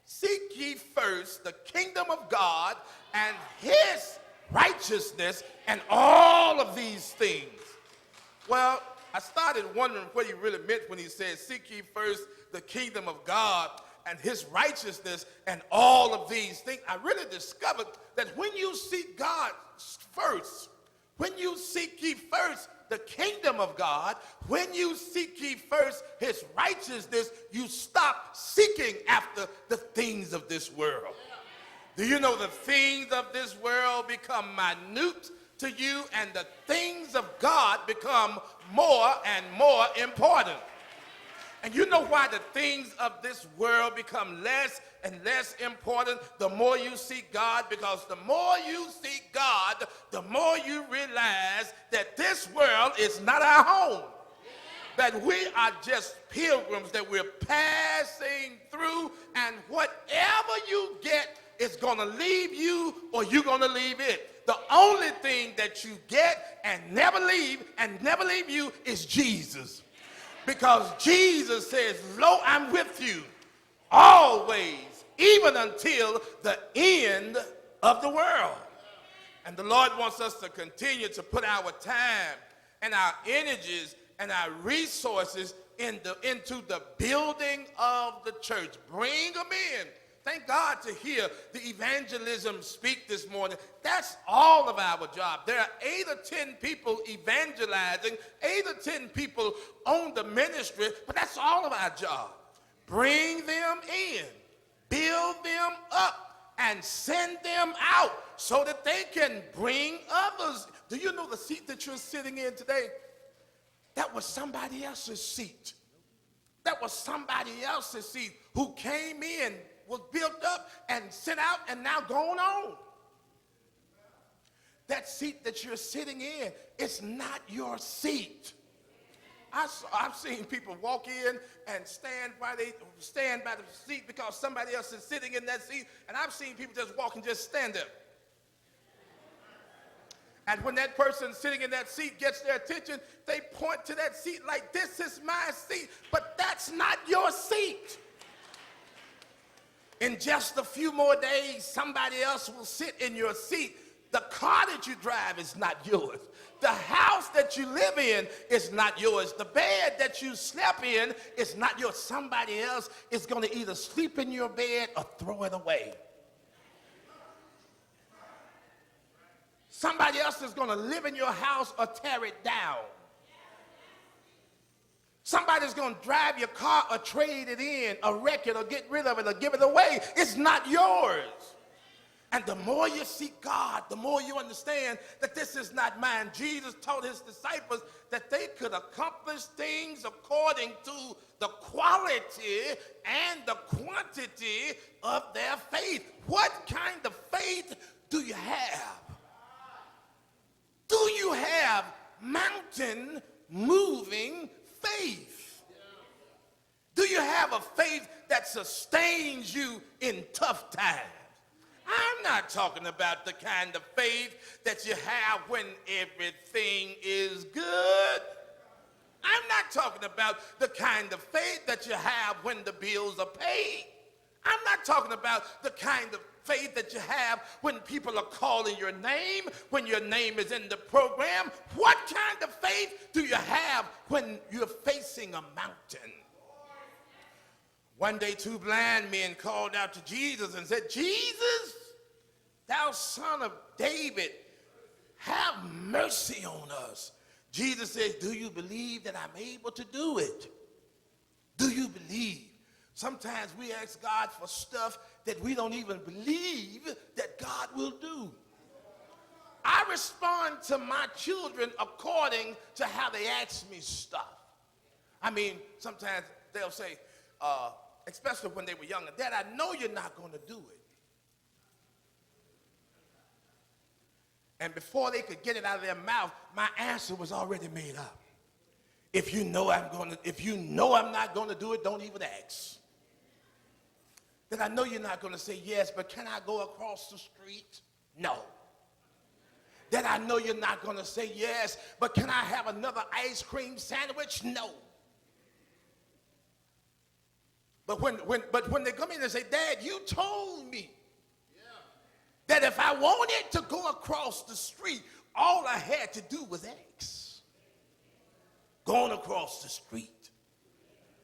seek ye first the kingdom of God and his righteousness, and all of these things. Well, I started wondering what he really meant when he said, seek ye first the kingdom of God and his righteousness and all of these things. I really discovered that when you seek God first, when you seek ye first the kingdom of God, when you seek ye first his righteousness, you stop seeking after the things of this world. Do you know the things of this world become minute to you, and the things of God become more and more important? And you know why the things of this world become less and less important the more you seek God? Because the more you seek God, the more you realize that this world is not our home. That we are just pilgrims, that we're passing through, and whatever you get is going to leave you or you're going to leave it. The only thing that you get and never leave you is Jesus. Because Jesus says, lo, I'm with you always, even until the end of the world. And the Lord wants us to continue to put our time and our energies and our resources into the building of the church. Bring them in. Thank God to hear the evangelism speak this morning. That's all of our job. There are 8 or 10 people evangelizing, 8 or 10 people on the ministry, but that's all of our job. Bring them in, build them up, and send them out so that they can bring others. Do you know the seat that you're sitting in today? That was somebody else's seat. That was somebody else's seat who came in, was built up and sent out, and now going on. That seat that you're sitting in, it's not your seat. I've seen people walk in and stand by the seat because somebody else is sitting in that seat, and I've seen people just walk and just stand there. And when that person sitting in that seat gets their attention, they point to that seat like, this is my seat, but that's not your seat. In just a few more days, somebody else will sit in your seat. The car that you drive is not yours. The house that you live in is not yours. The bed that you slept in is not yours. Somebody else is going to either sleep in your bed or throw it away. Somebody else is going to live in your house or tear it down. Somebody's going to drive your car or trade it in or wreck it or get rid of it or give it away. It's not yours. And the more you seek God, the more you understand that this is not mine. Jesus told his disciples that they could accomplish things according to the quality and the quantity of their faith. What kind of faith do you have? Do you have mountain moving faith? Do you have a faith that sustains you in tough times? I'm not talking about the kind of faith that you have when everything is good. I'm not talking about the kind of faith that you have when the bills are paid. I'm not talking about the kind of faith that you have when people are calling your name, when your name is in the program. What kind of faith do you have when you're facing a mountain? One day, 2 blind men called out to Jesus and said, Jesus, thou son of David, have mercy on us. Jesus says, do you believe that I'm able to do it? Do you believe? Sometimes we ask God for stuff that we don't even believe that God will do. I respond to my children according to how they ask me stuff. I mean, sometimes they'll say, especially when they were younger, Dad, I know you're not going to do it. And before they could get it out of their mouth, my answer was already made up. If you know I'm not going to do it, don't even ask. That I know you're not going to say yes, but can I go across the street? No. That I know you're not going to say yes, but can I have another ice cream sandwich? No. But when they come in and say, Dad, you told me that if I wanted to go across the street, all I had to do was ask. Going across the street.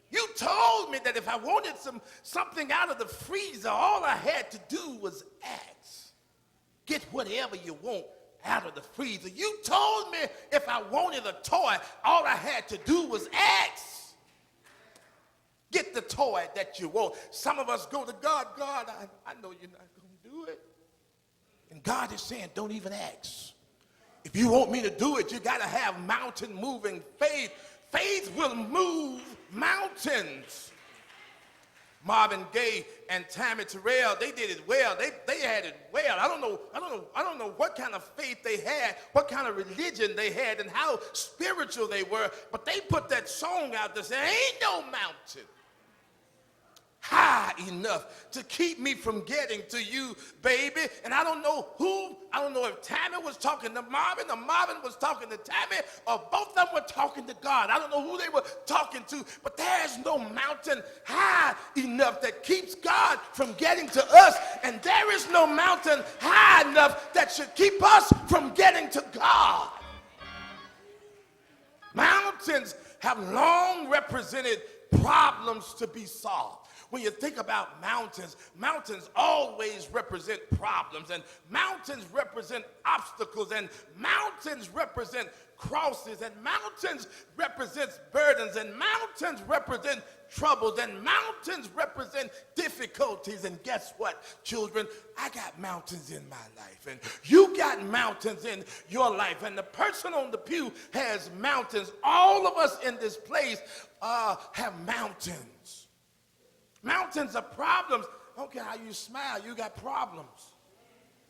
You told me that if I wanted something out of the freezer, all I had to do was ask. Get whatever you want out of the freezer. You told me if I wanted a toy, all I had to do was ask. Get the toy that you want. Some of us go to God, God, I know you're not going to do it. And God is saying, don't even ask. If you want me to do it, you got to have mountain-moving faith. Faith will move mountains. Marvin Gaye and Tammy Terrell, they did it well. They had it well. I don't know what kind of faith they had, what kind of religion they had, and how spiritual they were. But they put that song out that said, ain't no mountain high enough to keep me from getting to you, baby. And I don't know if Tammy was talking to Marvin or Marvin was talking to Tammy, or both of them were talking to God. I don't know who they were talking to, but there's no mountain high enough that keeps God from getting to us, and there is no mountain high enough that should keep us from getting to God. Mountains have long represented problems to be solved. When you think about mountains, mountains always represent problems, and mountains represent obstacles, and mountains represent crosses, and mountains represent burdens, and mountains represent troubles, and mountains represent difficulties. And guess what, children? I got mountains in my life, and you got mountains in your life, and the person on the pew has mountains. All of us in this place have mountains. Mountains are problems. I don't care how you smile, you got problems.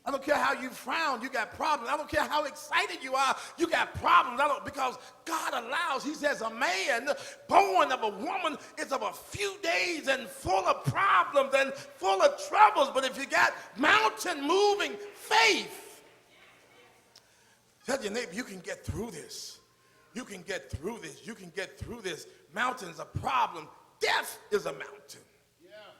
I don't care how you frown, you got problems. I don't care how excited you are, you got problems. Because God allows, he says, a man born of a woman is of a few days and full of problems and full of troubles. But if you got mountain-moving faith, tell your neighbor, you can get through this. You can get through this. You can get through this. Mountains are problem. Death is a mountain.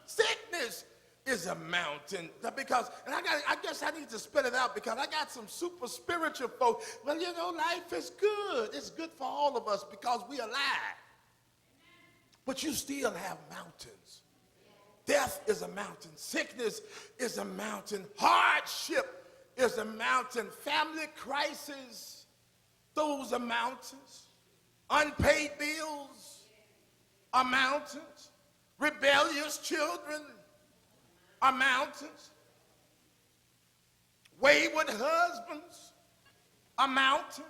Sickness is a mountain. Because, and I guess I need to spit it out because I got some super spiritual folk. Well, you know, life is good. It's good for all of us because we're alive. But you still have mountains. Death is a mountain. Sickness is a mountain. Hardship is a mountain. Family crisis, those are mountains. Unpaid bills are mountains. Rebellious children are mountains. Wayward husbands are mountains.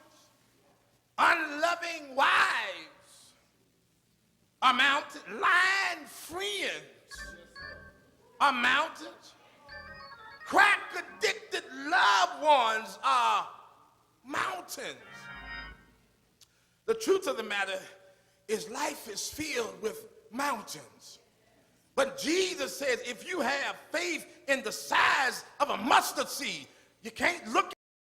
Unloving wives are mountains. Lying friends are mountains. Crack-addicted loved ones are mountains. The truth of the matter is life is filled with mountains. But Jesus says if you have faith in the size of a mustard seed, you can't look